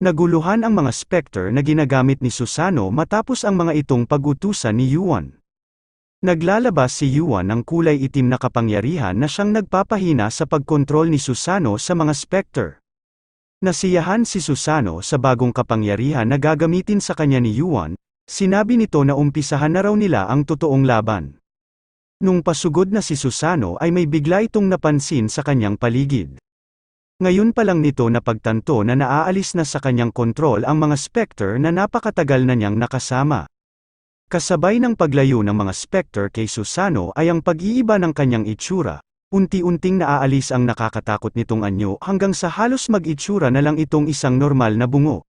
Naguluhan ang mga specter na ginagamit ni Susano matapos ang mga itong pag-utusan ni Yuan. Naglalabas si Yuan ng kulay itim na kapangyarihan na siyang nagpapahina sa pagkontrol ni Susano sa mga specter. Nasiyahan si Susano sa bagong kapangyarihan na gagamitin sa kanya ni Yuan, sinabi nito na umpisahan na raw nila ang totoong laban. Nung pasugod na si Susano ay may bigla itong napansin sa kanyang paligid. Ngayon pa lang nito napagtanto na naaalis na sa kanyang kontrol ang mga specter na napakatagal na niyang nakasama. Kasabay ng paglayo ng mga specter kay Susano ay ang pag-iiba ng kanyang itsura. Unti-unting naaalis ang nakakatakot nitong anyo hanggang sa halos mag-itsura na lang itong isang normal na bungo.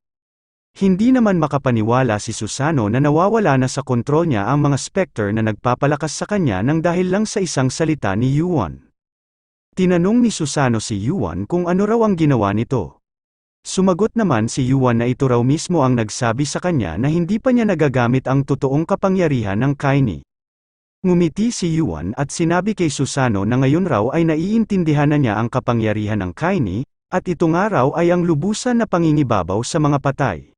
Hindi naman makapaniwala si Susano na nawawala na sa kontrol niya ang mga specter na nagpapalakas sa kanya nang dahil lang sa isang salita ni Yuan. Tinanong ni Susano si Yuan kung ano raw ang ginawa nito. Sumagot naman si Yuan na ito raw mismo ang nagsabi sa kanya na hindi pa niya nagagamit ang totoong kapangyarihan ng Kaini. Ngumiti si Yuan at sinabi kay Susano na ngayon raw ay naiintindihan na niya ang kapangyarihan ng Kaini, at ito nga raw ay ang lubusan na pangingibabaw sa mga patay.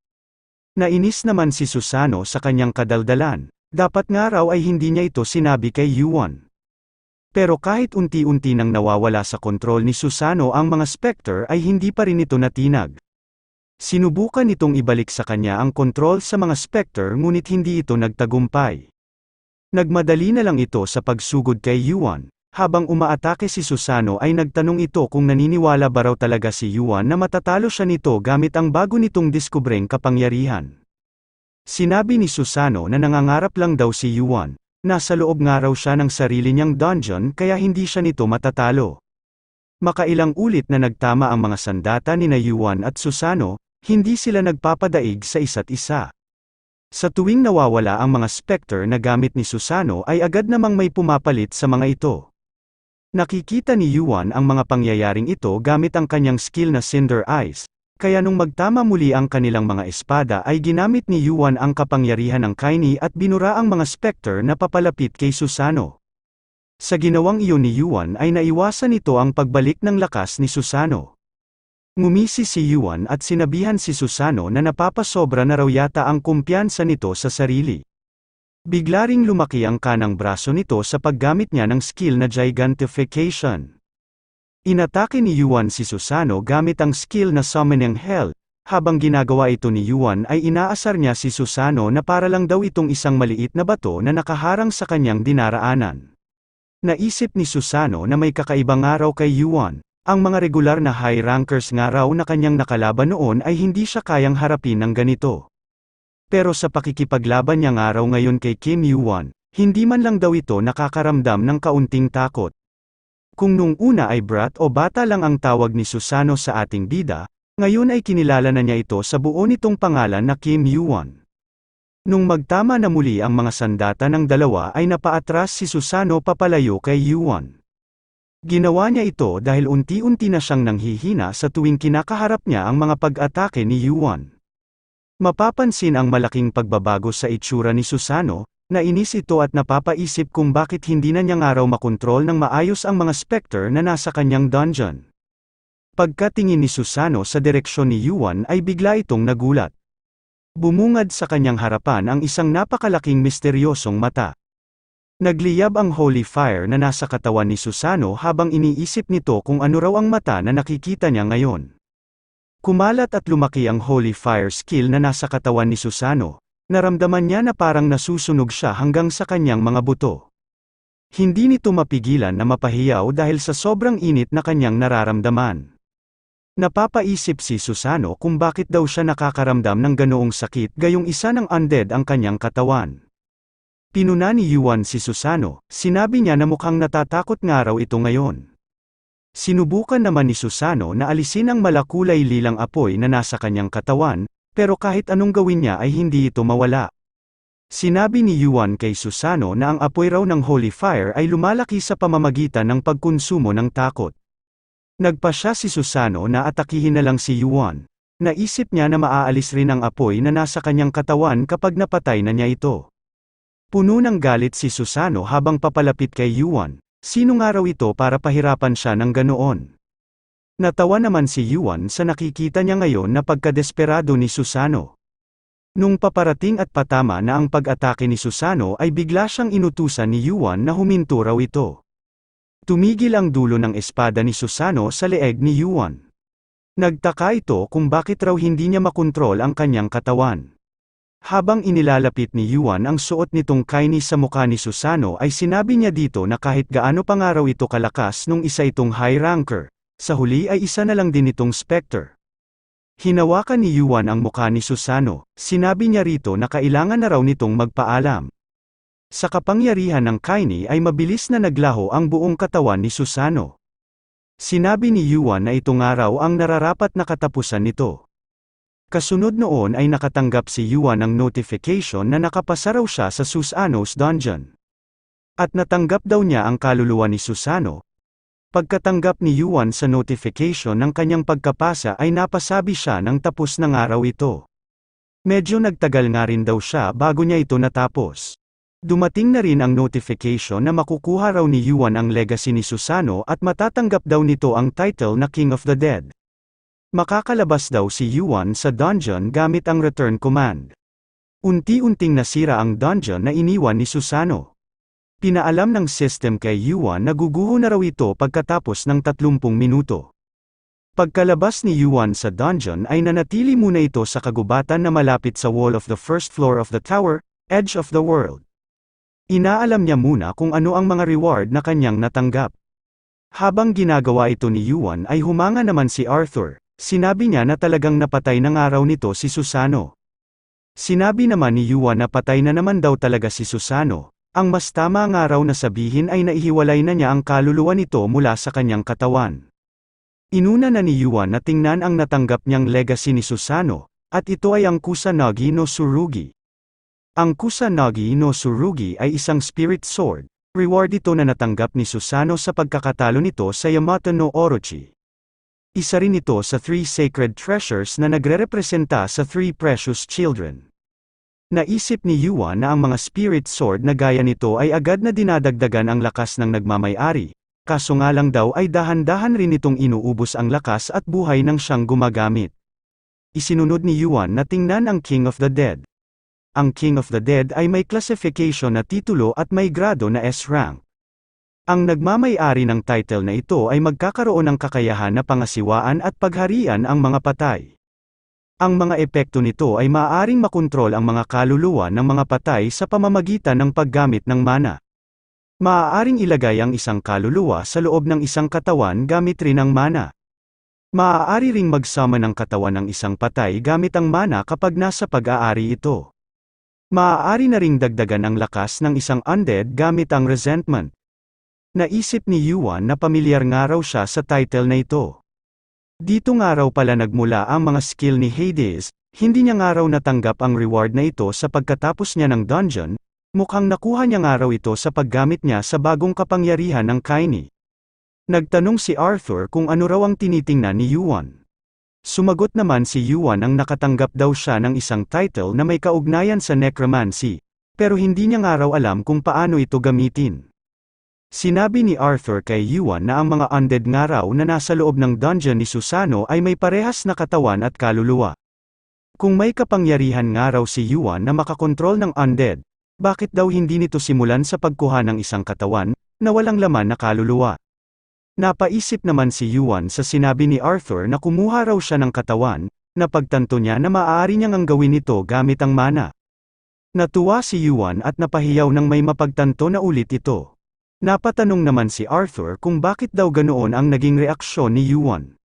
Nainis naman si Susano sa kanyang kadaldalan, dapat nga raw ay hindi niya ito sinabi kay Yuan. Pero kahit unti-unti nang nawawala sa kontrol ni Susano ang mga specter ay hindi pa rin ito natinag. Sinubukan itong ibalik sa kanya ang kontrol sa mga specter ngunit hindi ito nagtagumpay. Nagmadali na lang ito sa pagsugod kay Yuan. Habang umaatake si Susano ay nagtanong ito kung naniniwala ba raw talaga si Yuan na matatalo siya nito gamit ang bago nitong diskubreng kapangyarihan. Sinabi ni Susano na nangangarap lang daw si Yuan. Nasa loob nga raw siya ng sarili niyang dungeon kaya hindi siya nito matatalo. Makailang ulit na nagtama ang mga sandata ni Yuan at Susano, hindi sila nagpapadaig sa isa't isa. Sa tuwing nawawala ang mga specter na gamit ni Susano ay agad namang may pumapalit sa mga ito. Nakikita ni Yuan ang mga pangyayaring ito gamit ang kanyang skill na Cinder Eyes. Kaya nung magtama muli ang kanilang mga espada ay ginamit ni Yuan ang kapangyarihan ng Kaini at binura ang mga specter na papalapit kay Susano. Sa ginawang iyon ni Yuan ay naiwasan nito ang pagbalik ng lakas ni Susano. Ngumisi si Yuan at sinabihan si Susano na napapasobra na raw yata ang kumpiyansa nito sa sarili. Bigla ring lumaki ang kanang braso nito sa paggamit niya ng skill na Gigantification. Inatake ni Yuan si Susano gamit ang skill na Summoning Hell. Habang ginagawa ito ni Yuan ay inaasar niya si Susano na para lang daw itong isang maliit na bato na nakaharang sa kanyang dinaraanan. Naisip ni Susano na may kakaibang araw kay Yuan. Ang mga regular na high rankers nga raw na kanyang nakalaban noon ay hindi siya kayang harapin ng ganito. Pero sa pakikipaglaban niyang araw ngayon kay Kim Yuan, hindi man lang daw ito nakakaramdam ng kaunting takot. Kung nung una ay brat o bata lang ang tawag ni Susano sa ating bida, ngayon ay kinilala na niya ito sa buo nitong pangalan na Kim Yuan. Nung magtama na muli ang mga sandata ng dalawa ay napaatras si Susano papalayo kay Yuan. Ginawa niya ito dahil unti-unti na siyang nanghihina sa tuwing kinakaharap niya ang mga pag-atake ni Yuan. Mapapansin ang malaking pagbabago sa itsura ni Susano. Nainis ito at napapaisip kung bakit hindi na niya nga raw makontrol ng maayos ang mga specter na nasa kanyang dungeon. Pagkatingin ni Susano sa direksyon ni Yuan ay bigla itong nagulat. Bumungad sa kanyang harapan ang isang napakalaking misteryosong mata. Nagliyab ang holy fire na nasa katawan ni Susano habang iniisip nito kung ano raw ang mata na nakikita niya ngayon. Kumalat at lumaki ang holy fire skill na nasa katawan ni Susano. Naramdaman niya na parang nasusunog siya hanggang sa kanyang mga buto. Hindi nito mapigilan na mapahiyaw dahil sa sobrang init na kanyang nararamdaman. Napapaisip si Susano kung bakit daw siya nakakaramdam ng ganoong sakit gayong isa ng undead ang kanyang katawan. Pinuna ni Yuan si Susano, sinabi niya na mukhang natatakot nga raw ito ngayon. Sinubukan naman ni Susano na alisin ang malakulay lilang apoy na nasa kanyang katawan, pero kahit anong gawin niya ay hindi ito mawala. Sinabi ni Yuan kay Susano na ang apoy raw ng holy fire ay lumalaki sa pamamagitan ng pagkonsumo ng takot. Nagpasya si Susano na atakihin na lang si Yuan. Naisip niya na maaalis rin ang apoy na nasa kanyang katawan kapag napatay na niya ito. Puno ng galit si Susano habang papalapit kay Yuan. Sino nga raw ito para pahirapan siya ng ganoon? Natawa naman si Yuan sa nakikita niya ngayon na pagkadesperado ni Susano. Nung paparating at patama na ang pag-atake ni Susano ay bigla siyang inutusan ni Yuan na huminto raw ito. Tumigil ang dulo ng espada ni Susano sa leeg ni Yuan. Nagtaka ito kung bakit raw hindi niya makontrol ang kanyang katawan. Habang inilalapit ni Yuan ang suot nitong kaini sa mukha ni Susano ay sinabi niya dito na kahit gaano pa nga raw ito kalakas nung isa itong high ranker, sa huli ay isa na lang din itong specter. Hinawakan ni Yuan ang mukha ni Susano, sinabi niya rito na kailangan na raw nitong magpaalam. Sa kapangyarihan ng kaini ay mabilis na naglaho ang buong katawan ni Susano. Sinabi ni Yuan na ito nga raw ang nararapat na katapusan nito. Kasunod noon ay nakatanggap si Yuan ng notification na nakapasa raw siya sa Susano's dungeon. At natanggap daw niya ang kaluluwa ni Susano. Pagkatanggap ni Yuan sa notification ng kanyang pagkapasa ay napasabi siya ng tapos ng araw ito. Medyo nagtagal nga rin daw siya bago niya ito natapos. Dumating na rin ang notification na makukuha raw ni Yuan ang legacy ni Susano at matatanggap daw nito ang title na King of the Dead. Makakalabas daw si Yuan sa dungeon gamit ang return command. Unti-unting nasira ang dungeon na iniwan ni Susano. Pinaalam ng system kay Yuan na guguho na raw ito pagkatapos ng 30 minuto. Pagkalabas ni Yuan sa dungeon ay nanatili muna ito sa kagubatan na malapit sa wall of the first floor of the tower, edge of the world. Inaalam niya muna kung ano ang mga reward na kanyang natanggap. Habang ginagawa ito ni Yuan ay humanga naman si Arthur. Sinabi niya na talagang napatay na nga raw nito si Susano. Sinabi naman ni Yuan na patay na naman daw talaga si Susano. Ang mas tama nga raw na sabihin ay naihiwalay na niya ang kaluluwa nito mula sa kanyang katawan. Inuna na ni Yuan na tingnan ang natanggap niyang legacy ni Susano, at ito ay ang Kusanagi no Tsurugi. Ang Kusanagi no Tsurugi ay isang spirit sword, reward ito na natanggap ni Susano sa pagkakatalo nito sa Yamato no Orochi. Isa rin ito sa 3 sacred treasures na nagrerepresenta sa 3 precious children. Naisip ni Yuan na ang mga spirit sword na gaya nito ay agad na dinadagdagan ang lakas ng nagmamay-ari, kaso nga lang daw ay dahan-dahan rin itong inuubos ang lakas at buhay ng siyang gumagamit. Isinunod ni Yuan na tingnan ang King of the Dead. Ang King of the Dead ay may classification na titulo at may grado na S-rank. Ang nagmamay-ari ng title na ito ay magkakaroon ng kakayahan na pangasiwaan at pagharian ang mga patay. Ang mga epekto nito ay maaaring makontrol ang mga kaluluwa ng mga patay sa pamamagitan ng paggamit ng mana. Maaaring ilagay ang isang kaluluwa sa loob ng isang katawan gamit rin ang mana. Maaari ring magsama ng katawan ng isang patay gamit ang mana kapag nasa pag-aari ito. Maaari na ring dagdagan ang lakas ng isang undead gamit ang resentment. Naisip ni Yuan na pamilyar nga raw siya sa title na ito. Dito nga raw pala nagmula ang mga skill ni Hades, hindi niya nga raw natanggap ang reward na ito sa pagkatapos niya ng dungeon, mukhang nakuha niya nga raw ito sa paggamit niya sa bagong kapangyarihan ng kaini. Nagtanong si Arthur kung ano raw ang tinitingnan ni Yuan. Sumagot naman si Yuan ang nakatanggap daw siya ng isang title na may kaugnayan sa necromancy, pero hindi niya nga raw alam kung paano ito gamitin. Sinabi ni Arthur kay Yuan na ang mga undead nga raw na nasa loob ng dungeon ni Susano ay may parehas na katawan at kaluluwa. Kung may kapangyarihan nga raw si Yuan na makakontrol ng undead, bakit daw hindi nito simulan sa pagkuha ng isang katawan na walang laman na kaluluwa? Napaisip naman si Yuan sa sinabi ni Arthur na kumuha raw siya ng katawan, na pagtanto niya na maaari niyang ang gawin ito gamit ang mana. Natuwa si Yuan at napahiyaw nang may mapagtanto na ulit ito. Napatanong naman si Arthur kung bakit daw ganoon ang naging reaksyon ni Yuan.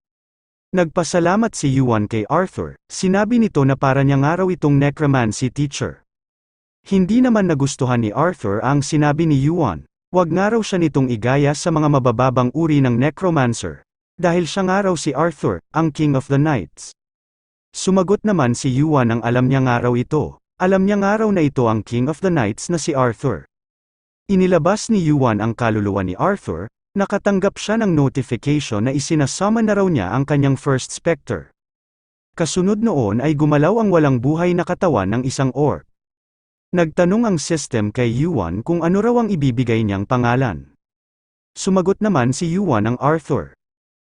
Nagpasalamat si Yuan kay Arthur, sinabi nito na para niya nga raw itong necromancy teacher. Hindi naman nagustuhan ni Arthur ang sinabi ni Yuan, wag nga raw siya nitong igaya sa mga mabababang uri ng necromancer, dahil siya nga raw si Arthur, ang King of the Knights. Sumagot naman si Yuan ang alam niya nga raw ito, alam niya nga raw na ito ang King of the Knights na si Arthur. Inilabas ni Yuan ang kaluluwa ni Arthur, nakatanggap siya ng notification na isinasama na raw niya ang kanyang first specter. Kasunod noon ay gumalaw ang walang buhay na katawan ng isang orc. Nagtanong ang system kay Yuan kung ano raw ang ibibigay niyang pangalan. Sumagot naman si Yuan ang Arthur.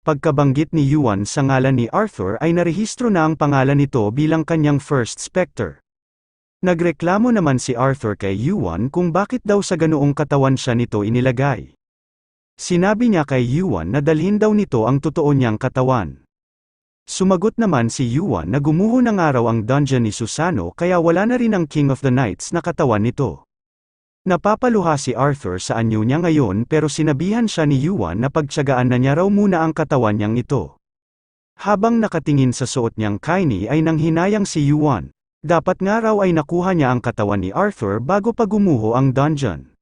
Pagkabanggit ni Yuan sa ngalan ni Arthur ay narehistro na ang pangalan nito bilang kanyang first specter. Nagreklamo naman si Arthur kay Yuan kung bakit daw sa ganoong katawan siya nito inilagay. Sinabi niya kay Yuan na dalhin daw nito ang totoo niyang katawan. Sumagot naman si Yuan na gumuho ng araw ang dungeon ni Susano kaya wala na rin ang King of the Knights na katawan nito. Napapaluha si Arthur sa anyo niya ngayon pero sinabihan siya ni Yuan na pagtiyagaan na niya raw muna ang katawan niyang ito. Habang nakatingin sa suot niyang kaini ay nanghinayang si Yuan. Dapat nga raw ay nakuha niya ang katawan ni Arthur bago pa gumuho ang dungeon.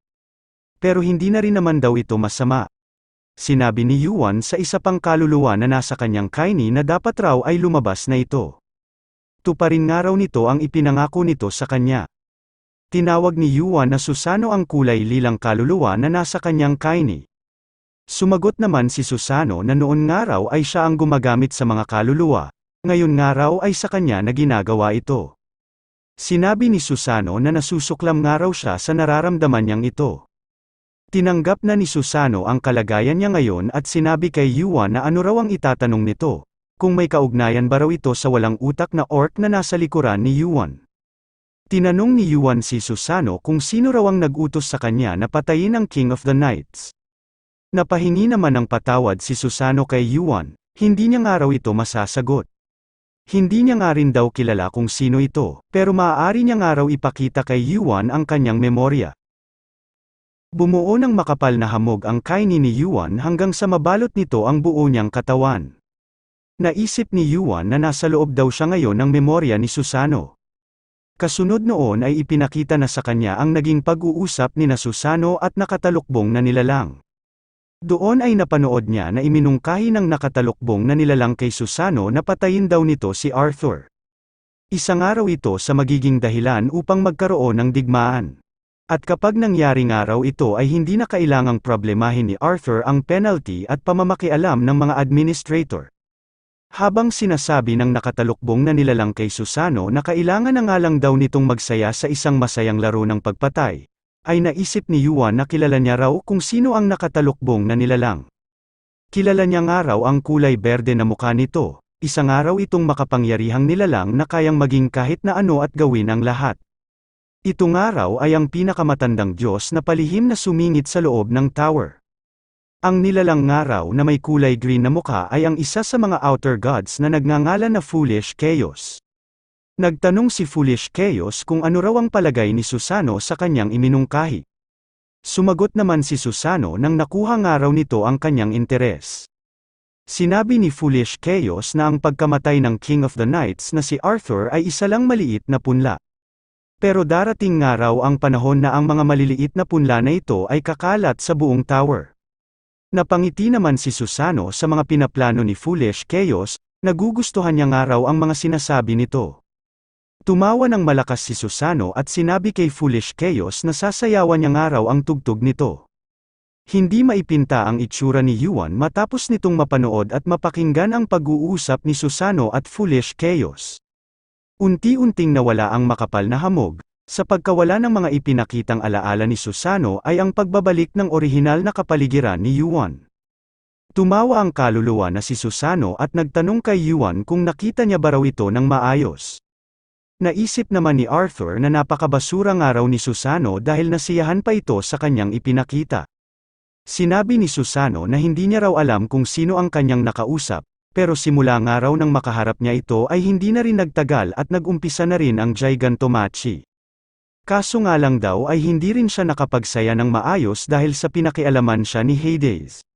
Pero hindi na rin naman daw ito masama. Sinabi ni Yuan sa isa pang kaluluwa na nasa kanyang kaini na dapat raw ay lumabas na ito. Tuparin nga raw nito ang ipinangako nito sa kanya. Tinawag ni Yuan na Susano ang kulay lilang kaluluwa na nasa kanyang kaini. Sumagot naman si Susano na noon nga raw ay siya ang gumagamit sa mga kaluluwa, ngayon nga raw ay sa kanya na ginagawa ito. Sinabi ni Susano na nasusuklam nga raw siya sa nararamdaman niyang ito. Tinanggap na ni Susano ang kalagayan niya ngayon at sinabi kay Yuan na ano raw ang itatanong nito, kung may kaugnayan ba raw ito sa walang utak na orc na nasa likuran ni Yuan. Tinanong ni Yuan si Susano kung sino raw ang nag-utos sa kanya na patayin ang King of the Knights. Napahingi naman ng patawad si Susano kay Yuan, hindi niya nga raw ito masasagot. Hindi niya nga rin daw kilala kung sino ito, pero maaari niya nga raw ipakita kay Yuan ang kanyang memorya. Bumuo ng makapal na hamog ang kaini ni Yuan hanggang sa mabalot nito ang buo niyang katawan. Naisip ni Yuan na nasa loob daw siya ngayon ng memorya ni Susano. Kasunod noon ay ipinakita na sa kanya ang naging pag-uusap ni na Susano at nakatalukbong na nilalang. Doon ay napanood niya na iminungkahi ng nakatalukbong na nilalang kay Susano na patayin daw nito si Arthur. Isang araw ito sa magiging dahilan upang magkaroon ng digmaan. At kapag nangyari nga raw ito ay hindi na kailangang problemahin ni Arthur ang penalty at pamamakialam ng mga administrator. Habang sinasabi ng nakatalukbong na nilalang kay Susano na kailangan na nga lang daw nitong magsaya sa isang masayang laro ng pagpatay, ay naisip ni Yuan na kilala niya raw kung sino ang nakatalukbong na nilalang. Kilala niya nga raw ang kulay berde na mukha nito, isang araw itong makapangyarihang nilalang na kayang maging kahit na ano at gawin ang lahat. Ito nga raw ay ang pinakamatandang Diyos na palihim na sumingit sa loob ng tower. Ang nilalang nga raw na may kulay green na mukha ay ang isa sa mga outer gods na nagngangalan na Foolish Chaos. Nagtanong si Foolish Chaos kung ano raw ang palagay ni Susano sa kanyang iminungkahi. Sumagot naman si Susano nang nakuha nga raw nito ang kanyang interes. Sinabi ni Foolish Chaos na ang pagkamatay ng King of the Knights na si Arthur ay isa lang maliit na punla. Pero darating nga raw ang panahon na ang mga maliliit na punla na ito ay kakalat sa buong tower. Napangiti naman si Susano sa mga pinaplano ni Foolish Chaos, nagugustuhan niya nga raw ang mga sinasabi nito. Tumawa ng malakas si Susano at sinabi kay Foolish Chaos na sasayawan niya nga raw ang tugtog nito. Hindi maipinta ang itsura ni Yuan matapos nitong mapanood at mapakinggan ang pag-uusap ni Susano at Foolish Chaos. Unti-unting nawala ang makapal na hamog, sa pagkawala ng mga ipinakitang alaala ni Susano ay ang pagbabalik ng orihinal na kapaligiran ni Yuan. Tumawa ang kaluluwa na si Susano at nagtanong kay Yuan kung nakita niya ba raw ito ng maayos. Naisip naman ni Arthur na napakabasura nga raw ni Susano dahil nasiyahan pa ito sa kanyang ipinakita. Sinabi ni Susano na hindi niya raw alam kung sino ang kanyang nakausap, pero simula nga raw nang makaharap niya ito ay hindi na rin nagtagal at nag-umpisa na rin ang Gigantomachie. Kaso nga lang daw ay hindi rin siya nakapagsaya ng maayos dahil sa pinakialaman siya ni Hades.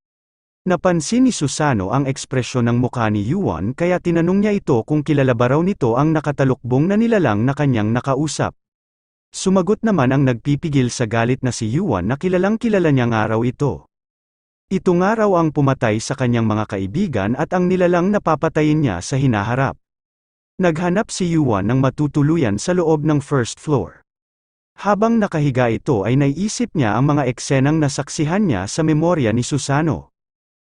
Napansin ni Susano ang ekspresyon ng mukha ni Yuan kaya tinanong niya ito kung kilala ba raw nito ang nakatalukbong na nilalang na kanyang nakausap. Sumagot naman ang nagpipigil sa galit na si Yuan na kilalang kilala niya nga raw ito. Ito nga raw ang pumatay sa kanyang mga kaibigan at ang nilalang na papatayin niya sa hinaharap. Naghanap si Yuan ng matutuluyan sa loob ng first floor. Habang nakahiga ito ay naiisip niya ang mga eksenang nasaksihan niya sa memorya ni Susano.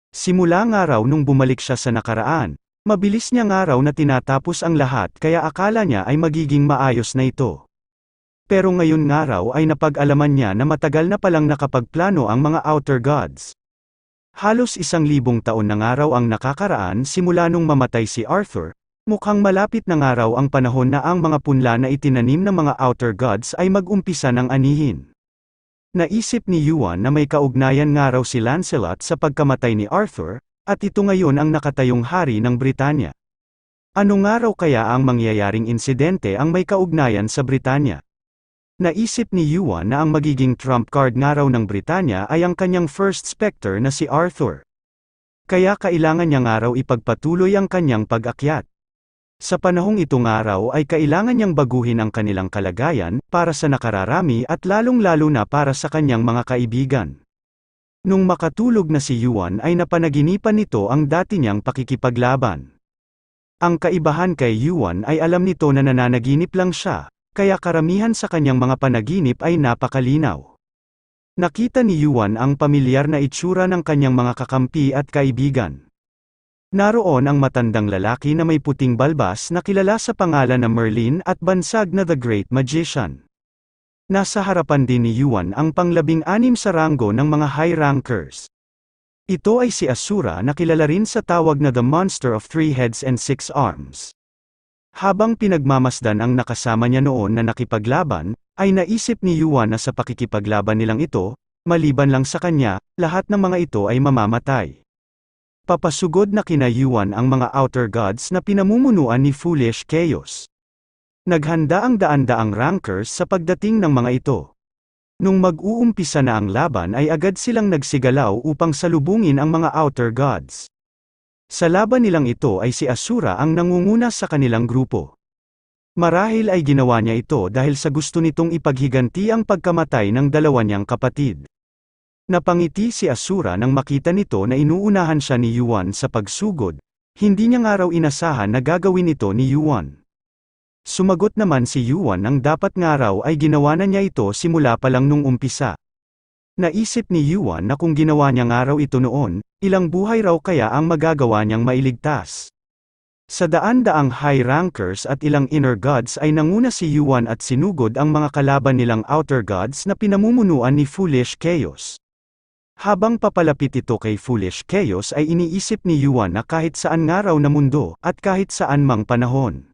Simula nga raw nung bumalik siya sa nakaraan, mabilis niya nga raw na tinatapos ang lahat kaya akala niya ay magiging maayos na ito. Pero ngayon nga raw ay napag-alaman niya na matagal na palang nakapagplano ang mga outer gods. Halos 1,000 taon na nga raw ang nakakaraan simula nung mamatay si Arthur, mukhang malapit na nga raw ang panahon na ang mga punla na itinanim ng mga outer gods ay mag-umpisa ng anihin. Naisip ni Yuan na may kaugnayan nga raw si Lancelot sa pagkamatay ni Arthur, at ito ngayon ang nakatayong hari ng Britanya. Ano nga raw kaya ang mangyayaring insidente ang may kaugnayan sa Britanya? Naisip ni Yuan na ang magiging trump card nga raw ng Britanya ay ang kanyang first specter na si Arthur. Kaya kailangan niya nga raw ipagpatuloy ang kanyang pag-akyat. Sa panahong ito nga raw ay kailangan niyang baguhin ang kanilang kalagayan, para sa nakararami at lalong-lalo na para sa kanyang mga kaibigan. Nung makatulog na si Yuan ay napanaginipan nito ang dati niyang pakikipaglaban. Ang kaibahan kay Yuan ay alam nito na nananaginip lang siya, kaya karamihan sa kanyang mga panaginip ay napakalinaw. Nakita ni Yuan ang pamilyar na itsura ng kanyang mga kakampi at kaibigan. Naroon ang matandang lalaki na may puting balbas na kilala sa pangalan na Merlin at bansag na The Great Magician. Nasa harapan din ni Yuan ang pang-16 sa ranggo ng mga high rankers. Ito ay si Asura na kilala rin sa tawag na The Monster of Three Heads and Six Arms. Habang pinagmamasdan ang nakasama niya noon na nakipaglaban, ay naisip ni Yuan na sa pakikipaglaban nilang ito, maliban lang sa kanya, lahat ng mga ito ay mamamatay. Papasugod na kina Yuan ang mga outer gods na pinamumunuan ni Foolish Chaos. Naghanda ang daan-daang rankers sa pagdating ng mga ito. Nung mag-uumpisa na ang laban ay agad silang nagsigalaw upang salubungin ang mga outer gods. Sa laban nilang ito ay si Asura ang nangunguna sa kanilang grupo. Marahil ay ginawa niya ito dahil sa gusto nitong ipaghiganti ang pagkamatay ng dalawa niyang kapatid. Napangiti si Asura nang makita nito na inuunahan siya ni Yuan sa pagsugod, hindi niya nga raw inasahan na gagawin ito ni Yuan. Sumagot naman si Yuan ang dapat nga raw ay ginawa na niya ito simula pa lang nung umpisa. Naisip ni Yuan na kung ginawa niya nga raw ito noon, ilang buhay raw kaya ang magagawa niyang mailigtas. Sa daan-daang high rankers at ilang inner gods ay nanguna si Yuan at sinugod ang mga kalaban nilang outer gods na pinamumunuan ni Foolish Chaos. Habang papalapit ito kay Foolish Chaos ay iniisip ni Yuan na kahit saan nga raw na mundo, at kahit saan mang panahon.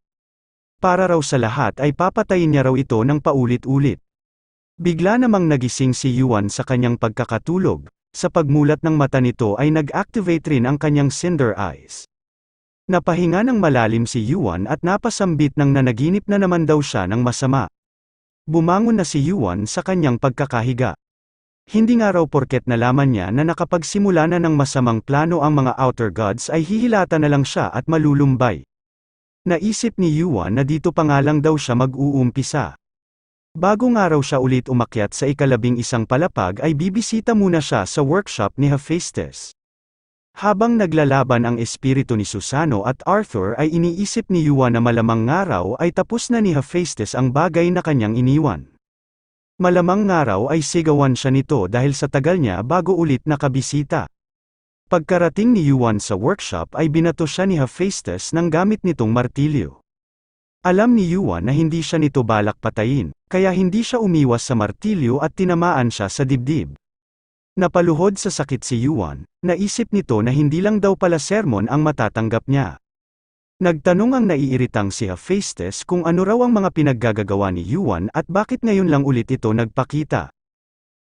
Para raw sa lahat ay papatayin niya raw ito ng paulit-ulit. Bigla namang nagising si Yuan sa kanyang pagkakatulog, sa pagmulat ng mata nito ay nag-activate rin ang kanyang Cinder Eyes. Napahinga ng malalim si Yuan at napasambit ng nanaginip na naman daw siya ng masama. Bumangon na si Yuan sa kanyang pagkakahiga. Hindi nga raw porket nalaman niya na nakapagsimula na ng masamang plano ang mga outer gods ay hihilata na lang siya at malulumbay. Naisip ni Yuan na dito pa nga lang daw siya mag-uumpisa. Bago nga raw siya ulit umakyat sa ika-11 palapag ay bibisita muna siya sa workshop ni Hephaestus. Habang naglalaban ang espiritu ni Susano at Arthur ay iniisip ni Yuan na malamang nga raw ay tapos na ni Hephaestus ang bagay na kanyang iniwan. Malamang nga raw ay sigawan siya nito dahil sa tagal niya bago ulit nakabisita. Pagkarating ni Yuan sa workshop ay binato siya ni Hephaestus ng gamit nitong martilyo. Alam ni Yuan na hindi siya nito balak patayin, kaya hindi siya umiwas sa martilyo at tinamaan siya sa dibdib. Napaluhod sa sakit si Yuan, naisip nito na hindi lang daw pala sermon ang matatanggap niya. Nagtanong ang naiiritang si Hephaestus kung ano raw ang mga pinaggagawa ni Yuan at bakit ngayon lang ulit ito nagpakita.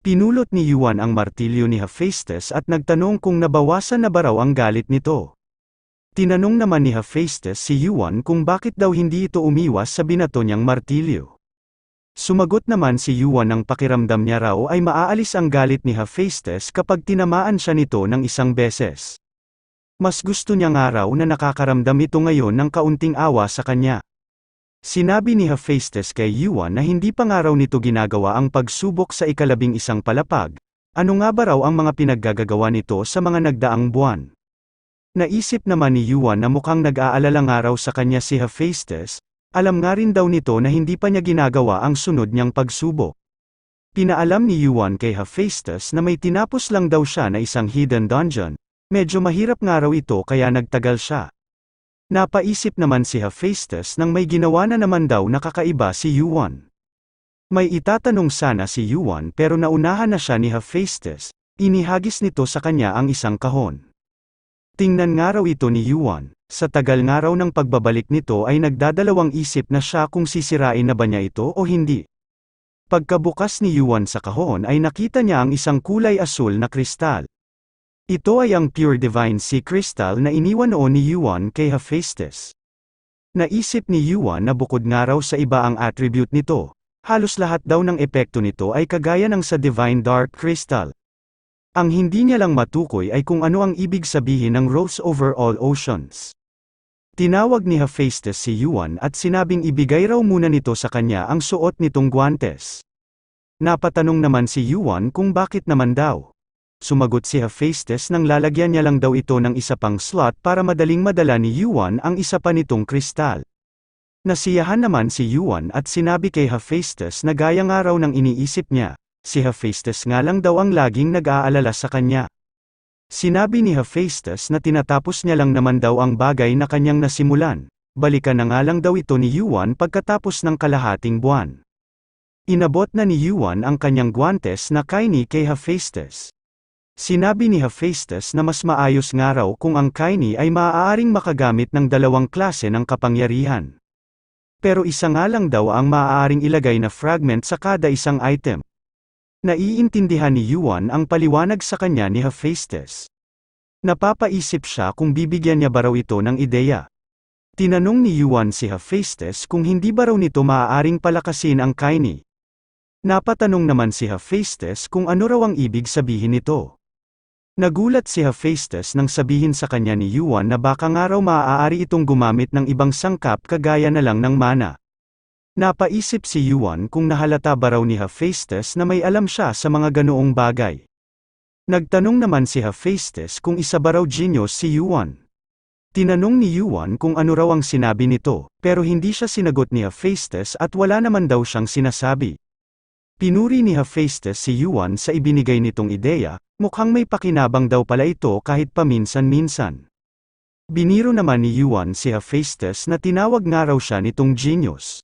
Pinulot ni Yuan ang martilyo ni Hephaestus at nagtanong kung nabawasan na ba raw ang galit nito. Tinanong naman ni Hephaestus si Yuan kung bakit daw hindi ito umiwas sa binato niyang martilyo. Sumagot naman si Yuan ang pakiramdam niya raw ay maaalis ang galit ni Hephaestus kapag tinamaan siya nito ng isang beses. Mas gusto niya nga raw na nakakaramdam ito ngayon ng kaunting awa sa kanya. Sinabi ni Hephaestus kay Yuan na hindi pa nga raw nito ginagawa ang pagsubok sa ika-11 palapag, ano nga ba raw ang mga pinaggagawa nito sa mga nagdaang buwan. Naisip naman ni Yuan na mukhang nag-aalala nga raw sa kanya si Hephaestus, alam nga rin daw nito na hindi pa niya ginagawa ang sunod niyang pagsubok. Pinaalam ni Yuan kay Hephaestus na may tinapos lang daw siya na isang hidden dungeon, medyo mahirap nga raw ito kaya nagtagal siya. Napaisip naman si Hephaestus nang may ginawa na naman daw na kakaiba si Yuan. May itatanong sana si Yuan pero naunahan na siya ni Hephaestus, Inihagis nito sa kanya ang isang kahon. Tingnan nga raw ito ni Yuan. Sa tagal nga raw ng pagbabalik nito ay nagdadalawang isip na siya kung sisirain na ba niya ito o hindi. Pagkabukas ni Yuan sa kahon ay nakita niya ang isang kulay asul na kristal. Ito ay ang pure divine sea crystal na iniwan noon ni Yuan kay Hephaestus. Naisip ni Yuan na bukod nga raw sa iba ang attribute nito, halos lahat daw ng epekto nito ay kagaya ng sa divine dark crystal. Ang hindi niya lang matukoy ay kung ano ang ibig sabihin ng rose over all oceans. Tinawag ni Hephaestus si Yuan at sinabing ibigay raw muna nito sa kanya ang suot nitong guwantes. Napatanong naman si Yuan kung bakit naman daw. Sumagot si Hephaestus nang lalagyan niya lang daw ito ng isa pang slot para madaling madala ni Yuan ang isa pa nitong kristal. Nasiyahan naman si Yuan at sinabi kay Hephaestus na gaya nga raw ng iniisip niya, si Hephaestus nga lang daw ang laging nag-aalala sa kanya. Sinabi ni Hephaestus na tinatapos niya lang naman daw ang bagay na kanyang nasimulan, balikan na nga lang daw ito ni Yuan pagkatapos ng kalahating buwan. Inabot na ni Yuan ang kanyang guwantes na kaini kay Hephaestus. Sinabi ni Hephaestus na mas maayos nga raw kung ang kaini ay maaaring makagamit ng dalawang klase ng kapangyarihan. Pero isa nga lang daw ang maaaring ilagay na fragment sa kada isang item. Naiintindihan ni Yuan ang paliwanag sa kanya ni Hephaestus. Napapaisip siya kung bibigyan niya ba raw ito ng ideya. Tinanong ni Yuan si Hephaestus kung hindi ba raw nito maaaring palakasin ang kaini. Napatanong naman si Hephaestus kung ano raw ang ibig sabihin nito. Nagulat si Hephaestus nang sabihin sa kanya ni Yuan na baka nga raw maaari itong gumamit ng ibang sangkap kagaya na lang ng mana. Napaisip si Yuan kung nahalata ba raw ni Hephaestus na may alam siya sa mga ganoong bagay. Nagtanong naman si Hephaestus kung isa ba raw genius si Yuan. Tinanong ni Yuan kung ano raw ang sinabi nito, pero hindi siya sinagot ni Hephaestus at wala naman daw siyang sinasabi. Pinuri ni Hephaestus si Yuan sa ibinigay nitong ideya, mukhang may pakinabang daw pala ito kahit paminsan-minsan. Biniro naman ni Yuan si Hephaestus na tinawag nga raw siya nitong genius.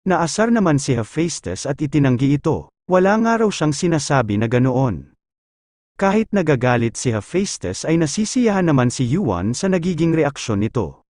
Naasar naman si Hephaestus at itinanggi ito, wala nga raw siyang sinasabi na ganoon. Kahit nagagalit si Hephaestus ay nasisiyahan naman si Yuan sa nagiging reaksyon nito.